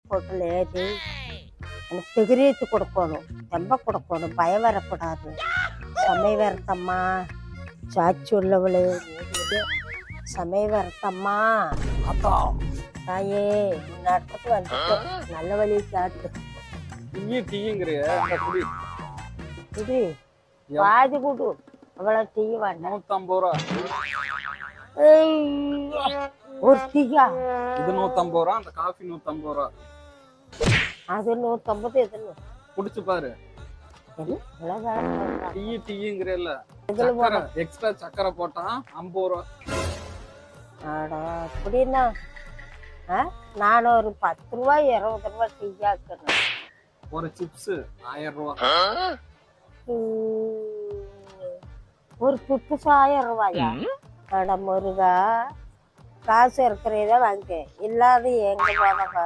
போட்டு ஏற்றி எனக்கு திகிரியத்து கொடுக்கணும், தெம்ப கொடுக்கணும், பயம் வரக்கூடாது. சமய வரத்தம்மா சாட்சி உள்ளவளே, சமய வரத்தம்மா தாயே நேரத்துக்கு வந்துட்டு நல்ல வழி காட்டு. இது பாதி கூடு அவ்வளோ டீ வேண்டாம். 150 ரூபா. ஒரு டீயா? இது 150 ரூபா, அந்த காஃபி 150 ரூபா. அது 150. எதுன்னு குடிச்சு பாரு. டீங்கிறல்ல, எக்ஸ்ட்ரா சக்கரை போட்டா 50 ரூபா. அப்படின்னா நான் ஒரு 10 ரூபா 20 ரூபா டீயா இருக்கணும். ஒரு சிப்ஸ் 1000 ரூபா. ஒரு சிப்ஸ் 1000 ரூபாயா? அட முருகா, காசு இருக்கிறதா வாங்க, இல்லாத எங்க போனவா?